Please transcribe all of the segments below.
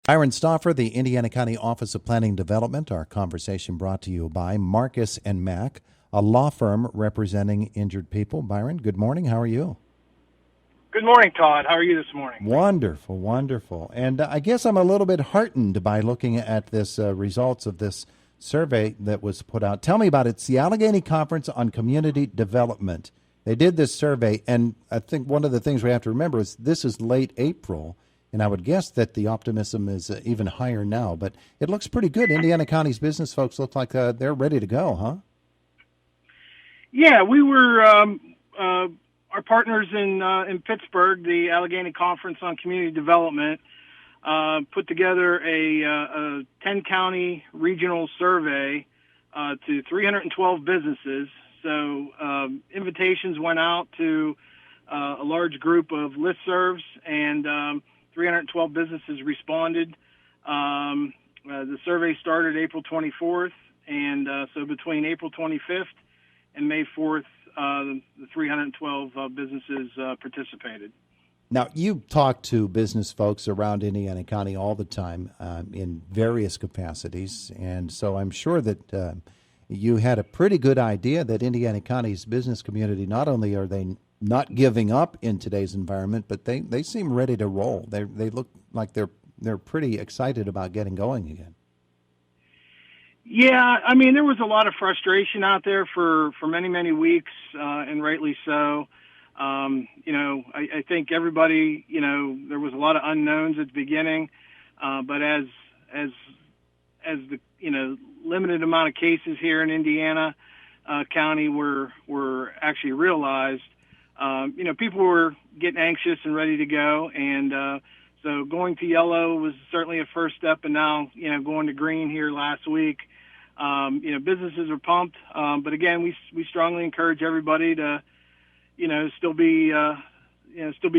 Byron Stauffer, the Indiana County Office of Planning and Development. Our conversation brought to you by Marcus and Mack, a law firm representing injured people. Byron, good morning. How are you? Good morning, Todd. How are you this morning? Wonderful, wonderful. And I guess I'm a little bit heartened by looking at this results of this survey that was put out. Tell me about it. It's the Allegheny Conference on Community Development. They did this survey, and I think one of the things we have to remember is this is late April, and I would guess that the optimism is even higher now. But it looks pretty good. Indiana County's business folks look like they're ready to go, huh? Yeah, we were our partners in Pittsburgh, the Allegheny Conference on Community Development, put together a 10-county regional survey to 312 businesses. So invitations went out to a large group of listservs, and 312 businesses responded. The survey started April 24th, and so between April 25th and May 4th, the 312 businesses participated. Now, you talk to business folks around Indiana County all the time in various capacities, and so I'm sure that you had a pretty good idea that Indiana County's business community, not only are they not giving up in today's environment, but they seem ready to roll. They look like they're pretty excited about getting going again. Yeah, I mean, there was a lot of frustration out there for many, many weeks, and rightly so. I think everybody, there was a lot of unknowns at the beginning, but as the, limited amount of cases here in Indiana County were actually realized, people were getting anxious and ready to go. And so going to yellow was certainly a first step. And now, going to green here last week, businesses are pumped. But again, we strongly encourage everybody to, still be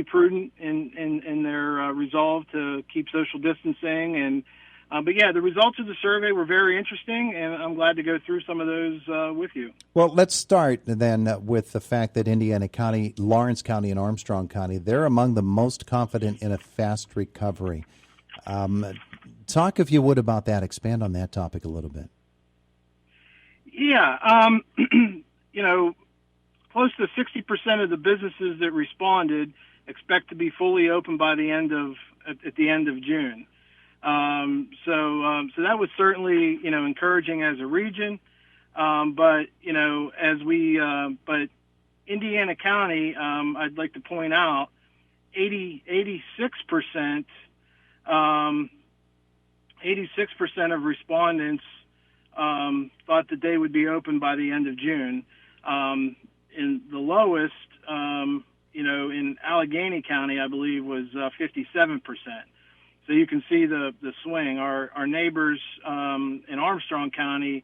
prudent in their resolve to keep social distancing. And but yeah, the results of the survey were very interesting, and I'm glad to go through some of those with you. Well, let's start then with the fact that Indiana County, Lawrence County, and Armstrong County, they're among the most confident in a fast recovery. Talk, if you would, about that. Expand on that topic a little bit. Yeah, close to 60% of the businesses that responded expect to be fully open by the end of at the end of June. So that was certainly encouraging as a region. But Indiana County, I'd like to point out, 86% of respondents thought that they would be open by the end of June. In the lowest, in Allegheny County, I believe, was 57%. So you can see the swing. Our neighbors in Armstrong County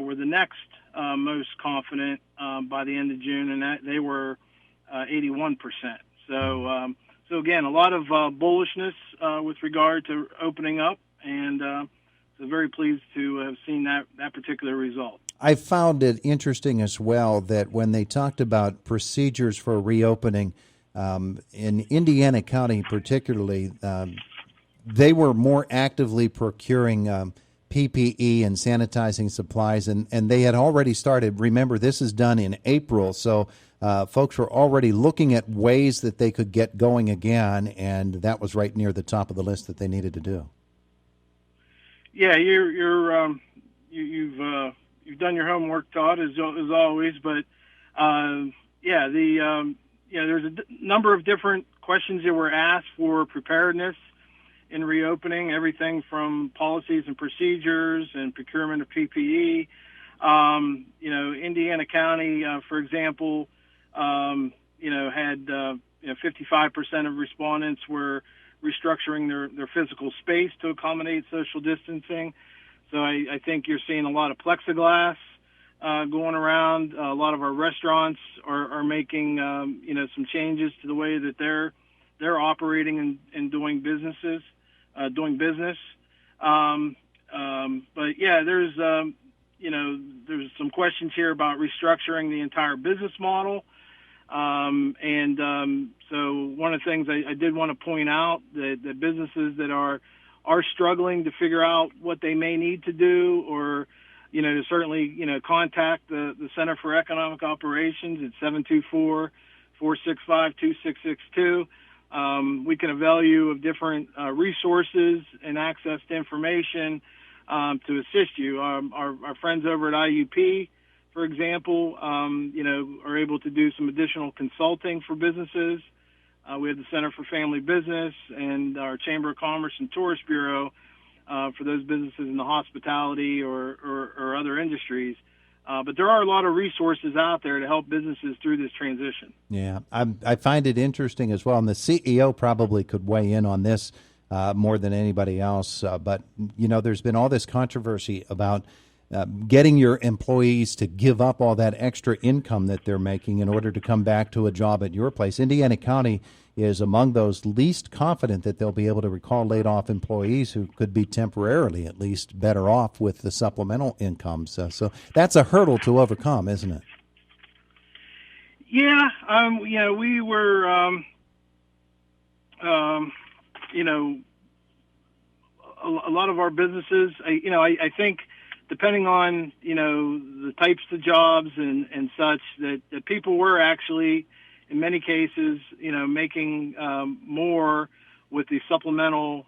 were the next most confident by the end of June, and they were 81%. So again, a lot of bullishness with regard to opening up, and so very pleased to have seen that particular result. I found it interesting as well that when they talked about procedures for reopening in Indiana County particularly, they were more actively procuring PPE and sanitizing supplies, and they had already started. Remember, this is done in April, so folks were already looking at ways that they could get going again, and that was right near the top of the list that they needed to do. Yeah, you've done your homework, Todd, as always. But there's a number of different questions that were asked for preparedness in reopening, everything from policies and procedures and procurement of PPE. Indiana County, for example, had 55% of respondents were restructuring their physical space to accommodate social distancing. So I think you're seeing a lot of plexiglass going around. A lot of our restaurants are making some changes to the way that they're operating and doing business. But yeah, there's some questions here about restructuring the entire business model. So one of the things I did want to point out that businesses that are are struggling to figure out what they may need to do, or to certainly contact the Center for Economic Operations at 724-465-2662. We can avail you of different resources and access to information to assist you. Our friends over at IUP, for example, are able to do some additional consulting for businesses. We have the Center for Family Business and our Chamber of Commerce and Tourist Bureau for those businesses in the hospitality or other industries. But there are a lot of resources out there to help businesses through this transition. Yeah, I find it interesting as well, and the CEO probably could weigh in on this more than anybody else. But, there's been all this controversy about getting your employees to give up all that extra income that they're making in order to come back to a job at your place. Indiana County is among those least confident that they'll be able to recall laid-off employees who could be temporarily at least better off with the supplemental incomes. So that's a hurdle to overcome, isn't it? Yeah, we were, a lot of our businesses, I think, depending on, the types of jobs and such, that people were actually, in many cases, making more with the supplemental,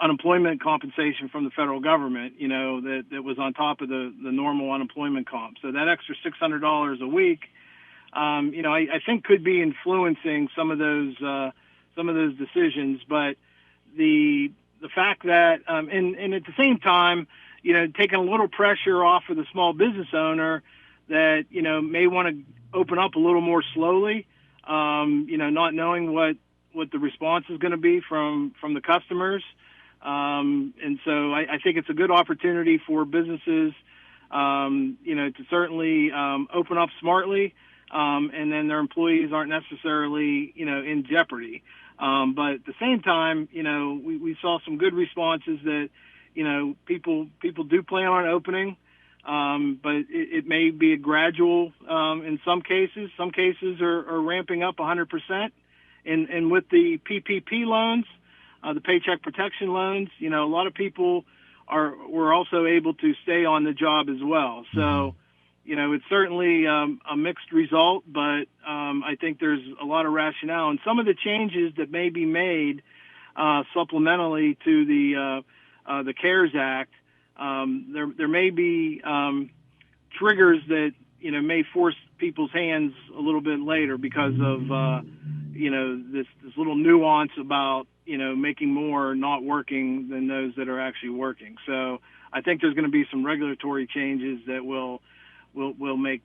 unemployment compensation from the federal government, that was on top of the normal unemployment comp. So that extra $600 a week, I think could be influencing some of those decisions. But the fact that, and at the same time, taking a little pressure off of the small business owner that, may want to open up a little more slowly, not knowing what the response is going to be from the customers. And so I think it's a good opportunity for businesses, to certainly open up smartly, and then their employees aren't necessarily, in jeopardy. But at the same time, we saw some good responses that, people do plan on opening, but it may be a gradual in some cases. Some cases are ramping up 100%. And with the PPP loans, the Paycheck Protection loans, a lot of people were also able to stay on the job as well. So, it's certainly a mixed result, but I think there's a lot of rationale. And some of the changes that may be made supplementally to the CARES Act, there may be triggers that may force people's hands a little bit later because of this little nuance about making more not working than those that are actually working. So I think there's going to be some regulatory changes that will make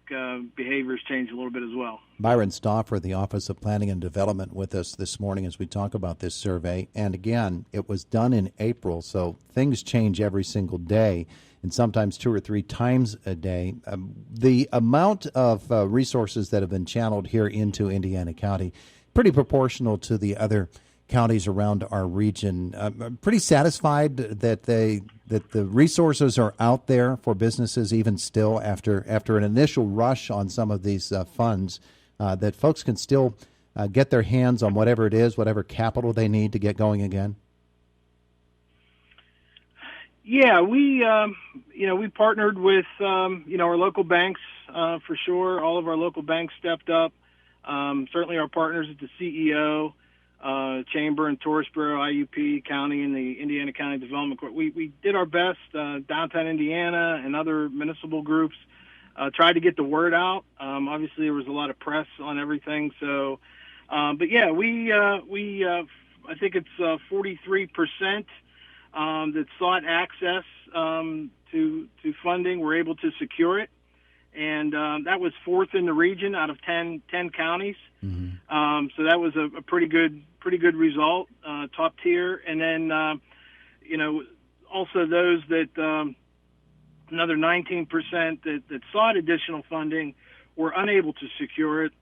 behaviors change a little bit as well. Byron Stauffer, the Office of Planning and Development, with us this morning as we talk about this survey. And again, it was done in April, so things change every single day, and sometimes 2 or 3 times a day. The amount of resources that have been channeled here into Indiana County, pretty proportional to the other counties around our region. I'm pretty satisfied that the resources are out there for businesses even still after an initial rush on some of these funds, that folks can still get their hands on whatever it is, whatever capital they need to get going again. Yeah, we partnered with our local banks for sure. All of our local banks stepped up. Certainly our partners at the CEO, Chamber and Tourist Bureau, IUP, County, and the Indiana County Development Court. We did our best. Downtown Indiana and other municipal groups tried to get the word out. Obviously, there was a lot of press on everything. So, but yeah, I think it's 43% that sought access to funding were able to secure it. And that was 4th in the region out of 10 counties. Mm-hmm. So that was a pretty good result, top tier. And then, also those that another 19% that sought additional funding were unable to secure it.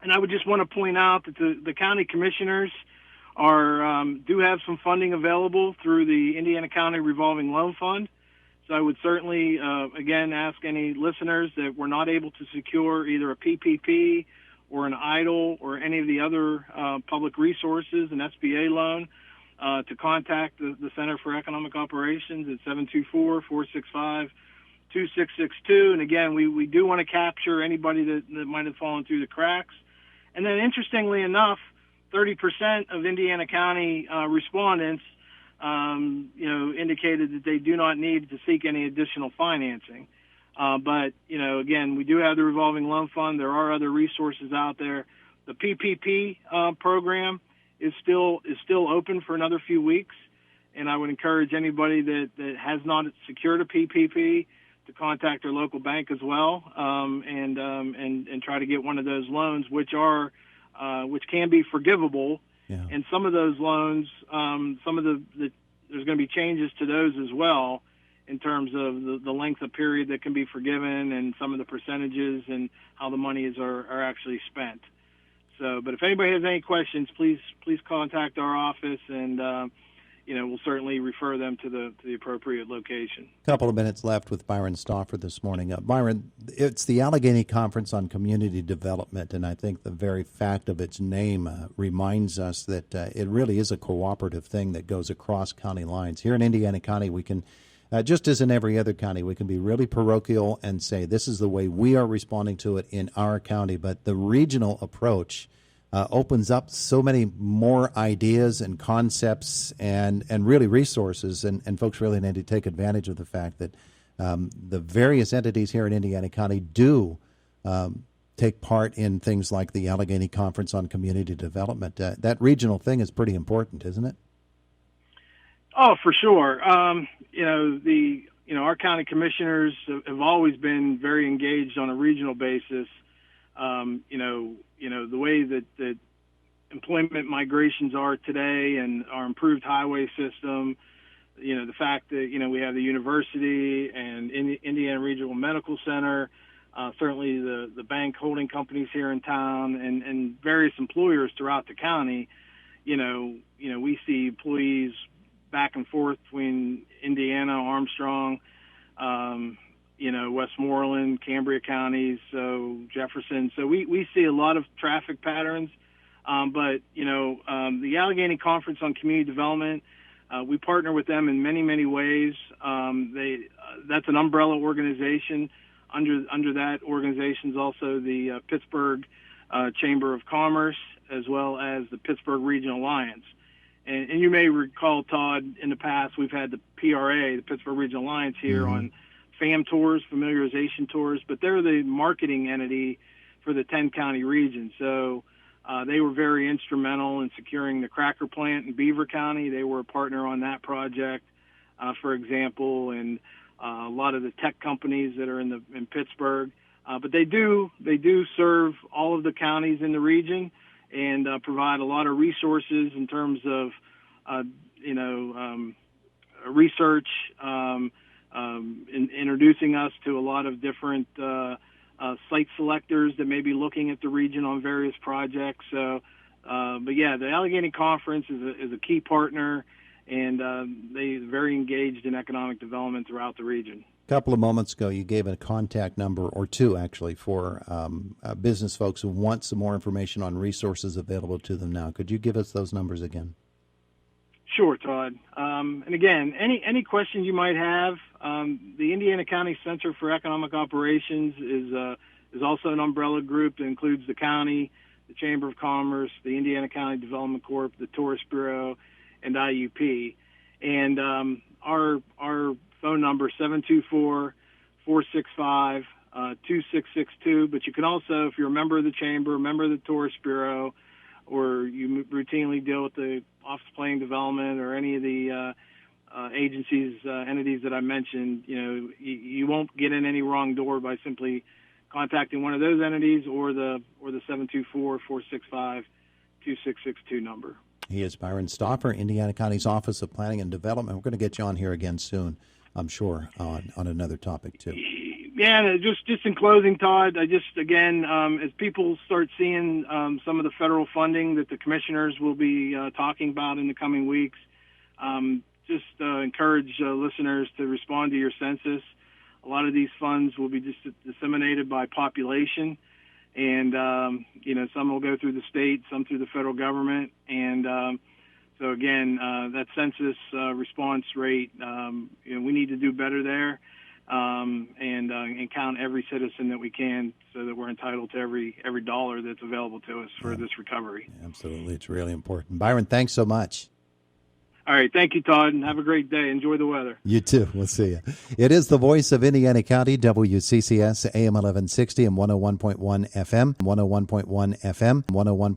And I would just want to point out that the county commissioners do have some funding available through the Indiana County Revolving Loan Fund. So I would certainly, again, ask any listeners that were not able to secure either a PPP or an EIDL or any of the other public resources, an SBA loan, to contact the Center for Economic Operations at 724-465-2662. And again, we do want to capture anybody that might have fallen through the cracks. And then interestingly enough, 30% of Indiana County respondents indicated that they do not need to seek any additional financing. But again, we do have the revolving loan fund. There are other resources out there. The PPP program is still open for another few weeks, and I would encourage anybody that has not secured a PPP to contact their local bank as well, and try to get one of those loans, which can be forgivable. Yeah. And some of those loans, there's going to be changes to those as well, in terms of the length of period that can be forgiven and some of the percentages and how the monies are actually spent. So, but if anybody has any questions, please contact our office, and we'll certainly refer them to the appropriate location. A couple of minutes left with Byron Stauffer this morning. Byron, it's the Allegheny Conference on Community Development, and I think the very fact of its name reminds us that it really is a cooperative thing that goes across county lines. Here in Indiana County, we can, just as in every other county, we can be really parochial and say this is the way we are responding to it in our county, but the regional approach opens up so many more ideas and concepts and really resources, and folks really need to take advantage of the fact that the various entities here in Indiana County do take part in things like the Allegheny Conference on Community Development. That regional thing is pretty important, isn't it? Oh, for sure. Our county commissioners have always been very engaged on a regional basis. The way that employment migrations are today and our improved highway system, the fact that, we have the university and Indiana Regional Medical Center, certainly the bank holding companies here in town and various employers throughout the county, we see employees back and forth between Indiana, Armstrong, Westmoreland, Cambria counties, so Jefferson. So we see a lot of traffic patterns. But the Allegheny Conference on Community Development, we partner with them in many, many ways. That's an umbrella organization. Under that organization is also the Pittsburgh Chamber of Commerce, as well as the Pittsburgh Regional Alliance. And you may recall, Todd, in the past we've had the PRA, the Pittsburgh Regional Alliance, here on FAM tours, familiarization tours, but they're the marketing entity for the 10-county region. So they were very instrumental in securing the cracker plant in Beaver County. They were a partner on that project, for example, and a lot of the tech companies that are in Pittsburgh. But they do serve all of the counties in the region and provide a lot of resources in terms of, research, introducing us to a lot of different site selectors that may be looking at the region on various projects. So, the Allegheny Conference is a key partner, and they're very engaged in economic development throughout the region. A couple of moments ago, you gave a contact number, or two actually, for business folks who want some more information on resources available to them now. Could you give us those numbers again? Sure, Todd. And again, any questions you might have, the Indiana County Center for Economic Operations is also an umbrella group that includes the county, the Chamber of Commerce, the Indiana County Development Corp., the Tourist Bureau, and IUP. And our phone number 724-465-2662. But you can also, if you're a member of the Chamber, a member of the Tourist Bureau, or you routinely deal with the Office of Planning Development or any of the agencies, entities that I mentioned, you won't get in any wrong door by simply contacting one of those entities or the 724-465-2662 number. He is Byron Stauffer, Indiana County's Office of Planning and Development. We're going to get you on here again soon, I'm sure, on another topic too. Yeah, and just in closing, Todd, as people start seeing some of the federal funding that the commissioners will be talking about in the coming weeks, encourage listeners to respond to your census. A lot of these funds will be disseminated by population, and some will go through the state, some through the federal government, and so again, that census response rate, we need to do better there, and count every citizen that we can, so that we're entitled to every dollar that's available to us for this recovery. Absolutely, it's really important. Byron, thanks so much. All right, thank you, Todd, and have a great day. Enjoy the weather. You too. We'll see you. It is the voice of Indiana County, WCCS, AM 1160 and 101.1 FM, 101.1 FM, 101.